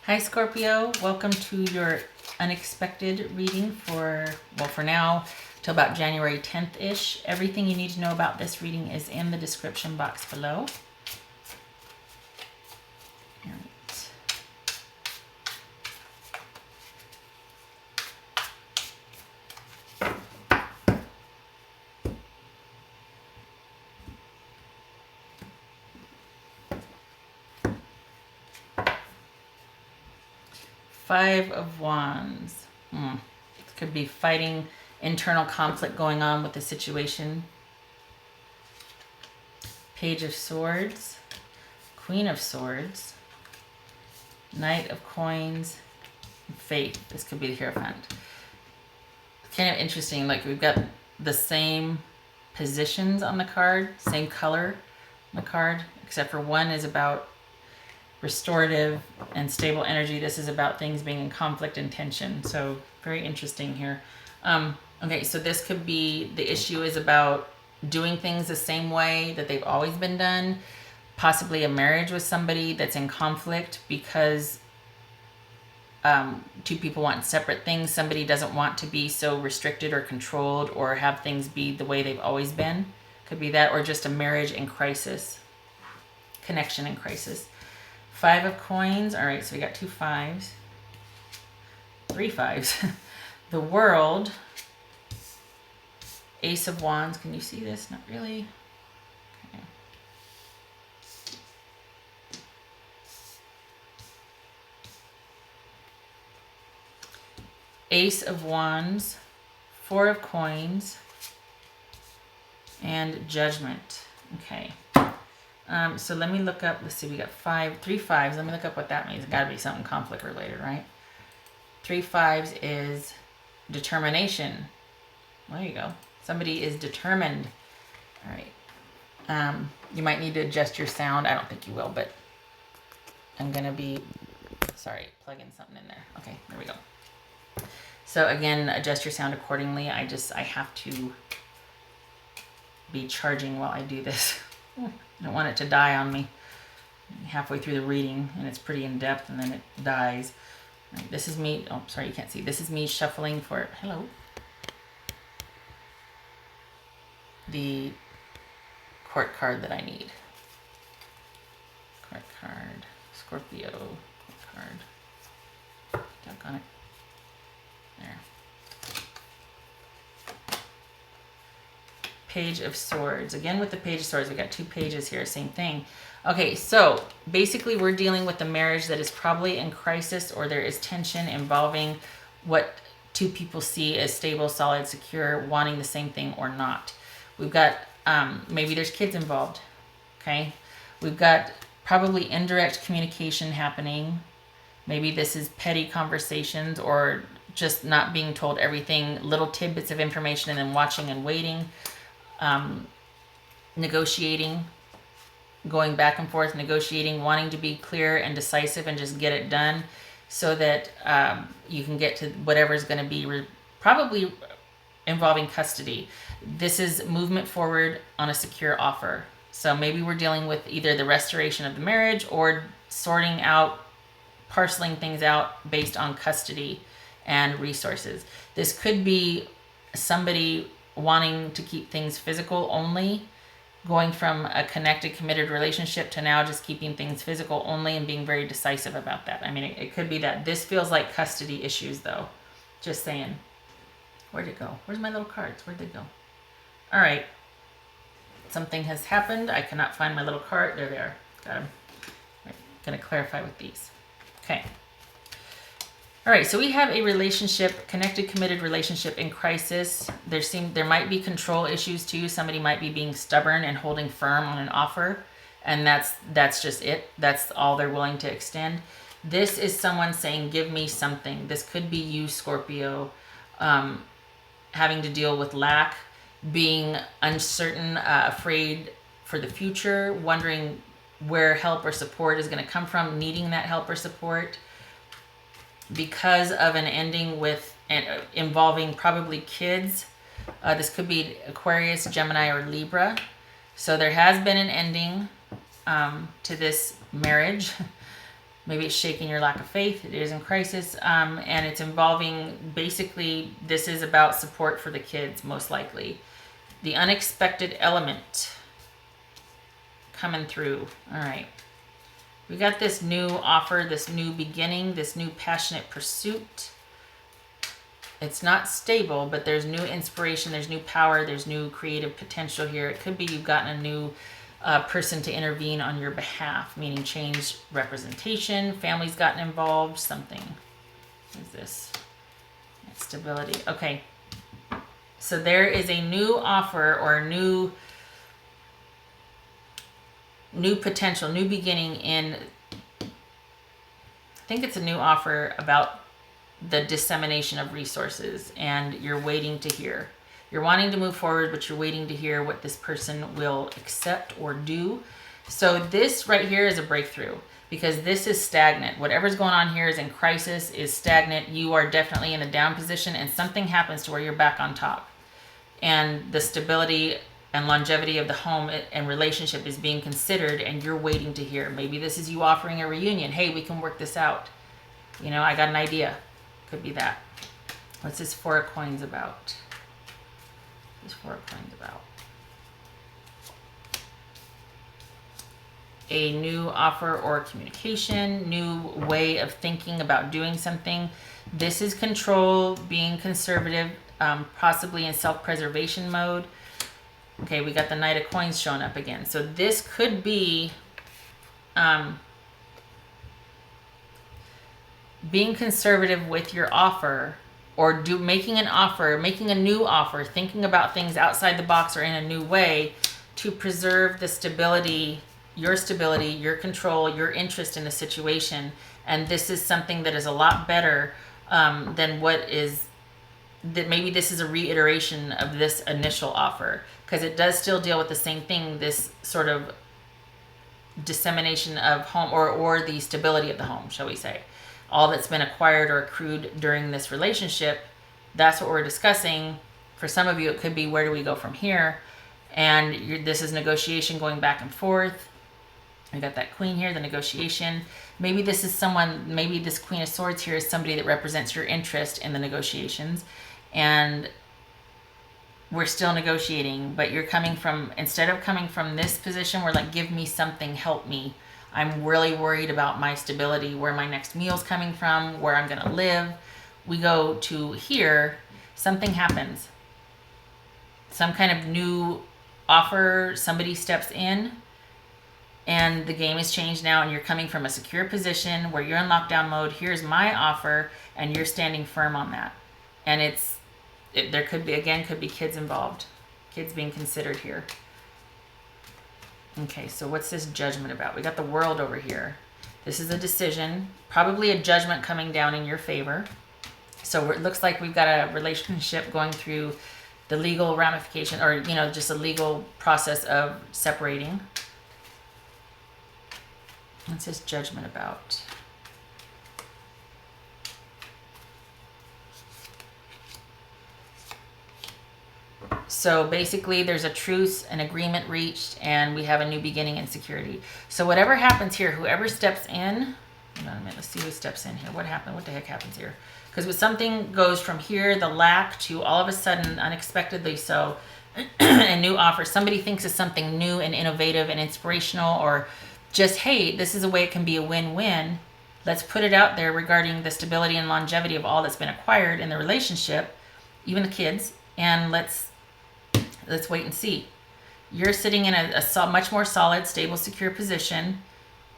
Hi Scorpio, welcome to your unexpected reading for now till about January 10th-ish. Everything you need to know about this reading is in the description box below. All right. Five of Wands. Could be fighting internal conflict going on with the situation. Page of Swords, Queen of Swords, Knight of Coins, Faith. This could be the Hierophant. Kind of interesting, like we've got the same positions on the card, same color on the card, except for one is about restorative and stable energy. This is about things being in conflict and tension. So very interesting here. Okay, so this could be, the issue is about doing things the same way that they've always been done. Possibly a marriage with somebody that's in conflict because two people want separate things. Somebody doesn't want to be so restricted or controlled or have things be the way they've always been. Could be that, or just a marriage in crisis, connection in crisis. Five of Coins. All right, so we got two fives, three fives. The World. Ace of Wands. Can you see this? Not really. Okay. Ace of Wands, Four of Coins, and Judgment. Okay. So let me look up, let's see, we got three fives. Let me look up what that means. It's got to be something conflict related, right? Three fives is determination. There you go. Somebody is determined. All right. You might need to adjust your sound. I don't think you will, but I'm going to be, sorry, plug in something in there. Okay, there we go. So again, adjust your sound accordingly. I have to be charging while I do this. I don't want it to die on me halfway through the reading, and it's pretty in depth, and then it dies. Right, this is me. Oh, sorry, you can't see. This is me shuffling for, hello, the court card that I need. Court card, Scorpio court card. Duck on it. There. Page of Swords. Again, with the Page of Swords, we got two pages here, same thing. Okay, so basically we're dealing with a marriage that is probably in crisis, or there is tension involving what two people see as stable, solid, secure, wanting the same thing or not. We've got, maybe there's kids involved, okay? We've got probably indirect communication happening. Maybe this is petty conversations or just not being told everything, little tidbits of information, and then watching and waiting. Negotiating, going back and forth, negotiating, wanting to be clear and decisive and just get it done so that you can get to whatever is going to be probably involving custody. This is movement forward on a secure offer. So maybe we're dealing with either the restoration of the marriage or sorting out, parceling things out based on custody and resources. This could be somebody wanting to keep things physical only, going from a connected, committed relationship to now just keeping things physical only and being very decisive about that. I mean, it could be that. This feels like custody issues, though. Just saying. Where'd it go? Where's my little cards? Where'd they go? All right. Something has happened. I cannot find my little card. There they are. Got them. Right. Going to clarify with these. Okay. All right, so we have a relationship, connected, committed relationship in crisis. There might be control issues too. Somebody might be being stubborn and holding firm on an offer, and that's just it. That's all they're willing to extend. This is someone saying, give me something. This could be you, Scorpio, having to deal with lack, being uncertain, afraid for the future, wondering where help or support is going to come from, needing that help or support. Because of an ending with involving probably kids. This could be Aquarius, Gemini, or Libra. So there has been an ending to this marriage. Maybe it's shaking your lack of faith. It is in crisis. And it's involving, basically, this is about support for the kids, most likely. The unexpected element coming through. All right. We got this new offer, this new beginning, this new passionate pursuit. It's not stable, but there's new inspiration, there's new power, there's new creative potential here. It could be you've gotten a new person to intervene on your behalf, meaning change representation, family's gotten involved, something. What is this? Stability. Okay. So there is a new offer or a new potential, new beginning in, I think it's a new offer about the dissemination of resources, and you're waiting to hear. You're wanting to move forward, but you're waiting to hear what this person will accept or do. So this right here is a breakthrough, because this is stagnant. Whatever's going on here is in crisis, is stagnant. You are definitely in the down position, and something happens to where you're back on top. And the stability and longevity of the home and relationship is being considered, and you're waiting to hear. Maybe this is you offering a reunion. Hey, we can work this out. You know, I got an idea. Could be that. What's this Four of Coins about? This Four of Coins about? A new offer or communication, new way of thinking about doing something. This is control, being conservative, possibly in self-preservation mode. Okay, we got the Knight of Coins showing up again. So this could be being conservative with your offer, or making an offer, making a new offer, thinking about things outside the box or in a new way to preserve the stability, your control, your interest in the situation. And this is something that is a lot better than what is, that maybe this is a reiteration of this initial offer, because it does still deal with the same thing, this sort of dissemination of home, or the stability of the home, shall we say. All that's been acquired or accrued during this relationship, that's what we're discussing. For some of you, it could be, where do we go from here? And this is negotiation going back and forth. We got that Queen here, the negotiation. Maybe this is someone, maybe this Queen of Swords here is somebody that represents your interest in the negotiations. And we're still negotiating, but you're coming from, instead of coming from this position, we're like, give me something, help me. I'm really worried about my stability, where my next meal's coming from, where I'm going to live. We go to here, something happens. Some kind of new offer, somebody steps in, and the game has changed now, and you're coming from a secure position where you're in lockdown mode. Here's my offer, and you're standing firm on that. And there could be kids involved, kids being considered here. Okay, so what's this Judgment about? We got the World over here. This is a decision, probably a judgment coming down in your favor. So it looks like we've got a relationship going through the legal ramification, or, you know, just a legal process of separating. What's this Judgment about? So basically there's a truce, an agreement reached, and we have a new beginning and security. So whatever happens here, whoever steps in, hold on a minute, let's see who steps in here. What happened? What the heck happens here? Because when something goes from here, the lack, to all of a sudden, unexpectedly so, a new offer. Somebody thinks of something new and innovative and inspirational, or just, hey, this is a way it can be a win-win. Let's put it out there regarding the stability and longevity of all that's been acquired in the relationship, even the kids, and let's wait and see. You're sitting in a much more solid, stable, secure position,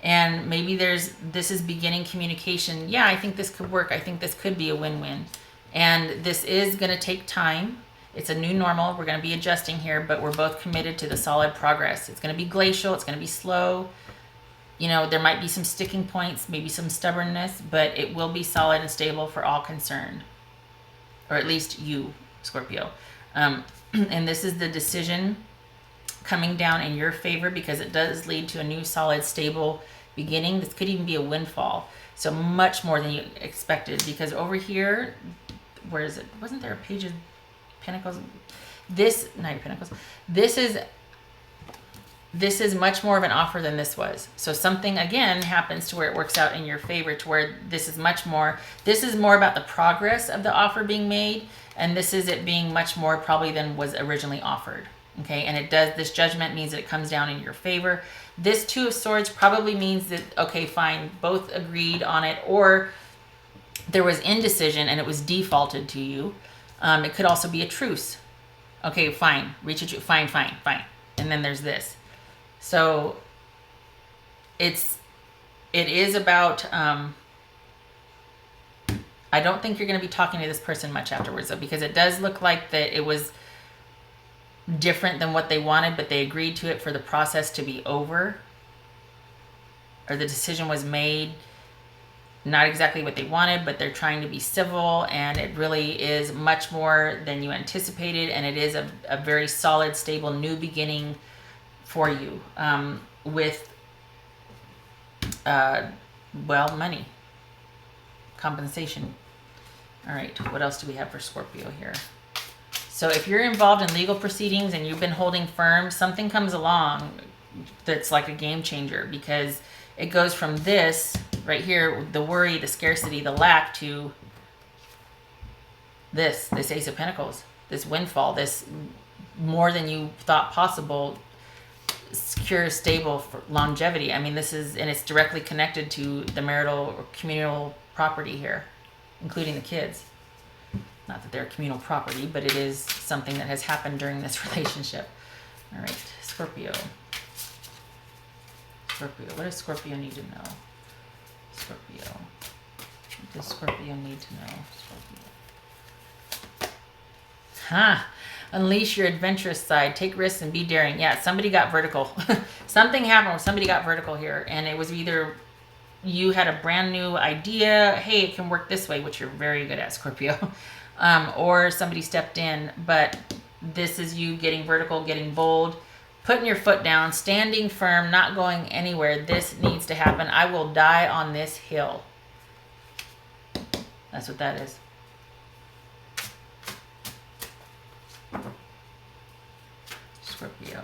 and maybe this is beginning communication. Yeah, I think this could work. I think this could be a win-win. And this is going to take time. It's a new normal. We're going to be adjusting here, but we're both committed to the solid progress. It's going to be glacial. It's going to be slow. You know, there might be some sticking points, maybe some stubbornness, but it will be solid and stable for all concerned. Or at least you, Scorpio. And this is the decision coming down in your favor, because it does lead to a new solid, stable beginning. This could even be a windfall. So much more than you expected, because over here, where is it? Wasn't there a Page of Pentacles? This, Knight of Pentacles. This is this is much more of an offer than this was. So something again happens to where it works out in your favor, to where this is more about the progress of the offer being made, and this is it being much more probably than was originally offered. Okay, and this judgment means that it comes down in your favor. This Two of Swords probably means that, okay, fine, both agreed on it, or there was indecision and it was defaulted to you. It could also be a truce. Okay, fine, fine. And then there's this. So it is about, I don't think you're going to be talking to this person much afterwards, though, because it does look like that it was different than what they wanted, but they agreed to it for the process to be over, or the decision was made not exactly what they wanted, but they're trying to be civil, and it really is much more than you anticipated, and it is a very solid, stable new beginning for you, with money, compensation. All right, what else do we have for Scorpio here? So if you're involved in legal proceedings and you've been holding firm, something comes along that's like a game changer, because it goes from this right here, the worry, the scarcity, the lack, to this Ace of Pentacles, this windfall, this more than you thought possible, secure, stable, for longevity. I mean, this is, and it's directly connected to the marital or communal property here, including the kids. Not that they're communal property, but it is something that has happened during this relationship. All right, Scorpio. What does Scorpio need to know? Scorpio. What does Scorpio need to know? Scorpio. Unleash your adventurous side. Take risks and be daring. Yeah, somebody got vertical. Something happened where somebody got vertical here, and it was either you had a brand new idea, hey, it can work this way, which you're very good at, Scorpio, or somebody stepped in, but this is you getting vertical, getting bold, putting your foot down, standing firm, not going anywhere. This needs to happen. I will die on this hill. That's what that is. Scorpio.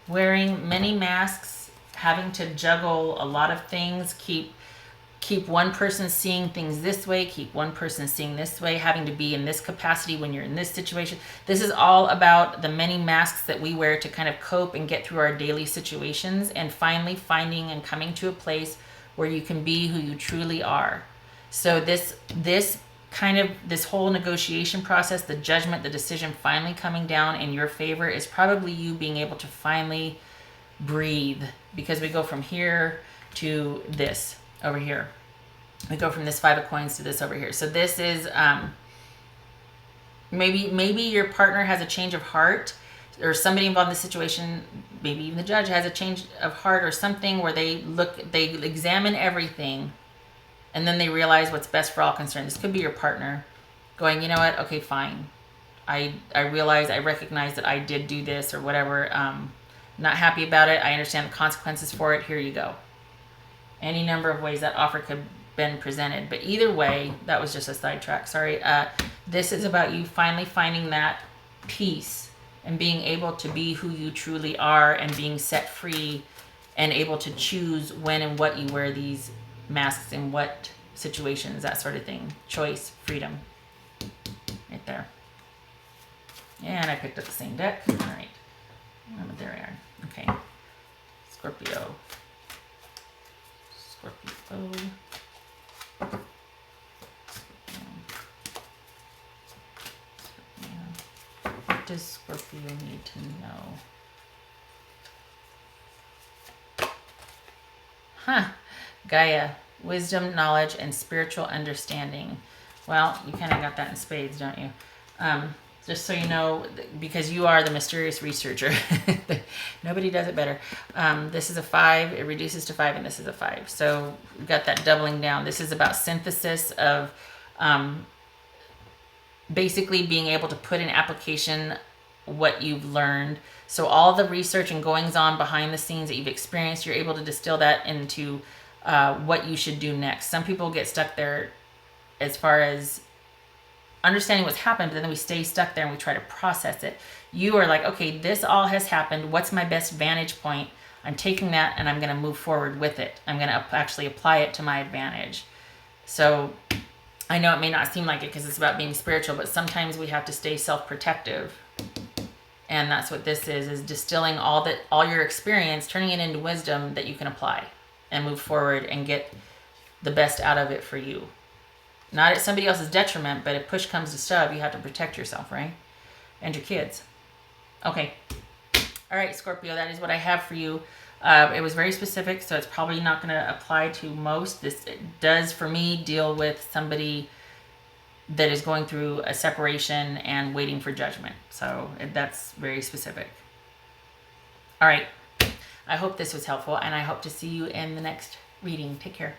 Wearing many masks, having to juggle a lot of things, keep one person seeing things this way, keep one person seeing this way, having to be in this capacity when you're in this situation. This is all about the many masks that we wear to kind of cope and get through our daily situations, and finally finding and coming to a place where you can be who you truly are. So this whole negotiation process, the judgment, the decision finally coming down in your favor, is probably you being able to finally breathe, because we go from here to this over here. We go from this Five of Coins to this over here. So this is maybe your partner has a change of heart, or somebody involved in the situation, maybe even the judge has a change of heart or something, where they examine everything, and then they realize what's best for all concerned. This could be your partner going, you know what, okay, fine. I recognize that I did do this or whatever. Not happy about it. I understand the consequences for it. Here you go. Any number of ways that offer could have been presented. But either way, that was just a sidetrack. Sorry. This is about you finally finding that peace and being able to be who you truly are, and being set free and able to choose when and what you wear these masks, in what situations, that sort of thing. Choice, freedom. Right there. And I picked up the same deck. All right. There we are. Okay. Scorpio. What does Scorpio need to know? Gaia. Wisdom, knowledge, and spiritual understanding. Well, you kind of got that in spades, don't you? Just so you know, because you are the mysterious researcher. Nobody does it better. This is a 5. It reduces to 5, and this is a 5. So we've got that doubling down. This is about synthesis of basically being able to put in application what you've learned. So all the research and goings on behind the scenes that you've experienced, you're able to distill that into what you should do next. Some people get stuck there as far as understanding what's happened, but then we stay stuck there and we try to process it. You are like, okay, this all has happened. What's my best vantage point? I'm taking that and I'm going to move forward with it. I'm going to actually apply it to my advantage. So I know it may not seem like it because it's about being spiritual, but sometimes we have to stay self-protective. And that's what this is distilling all your experience, turning it into wisdom that you can apply and move forward and get the best out of it for you. Not at somebody else's detriment, but if push comes to shove, you have to protect yourself, right? And your kids. Okay. All right, Scorpio, that is what I have for you. It was very specific, so it's probably not going to apply to most. This does, for me, deal with somebody that is going through a separation and waiting for judgment. So that's very specific. All right. I hope this was helpful, and I hope to see you in the next reading. Take care.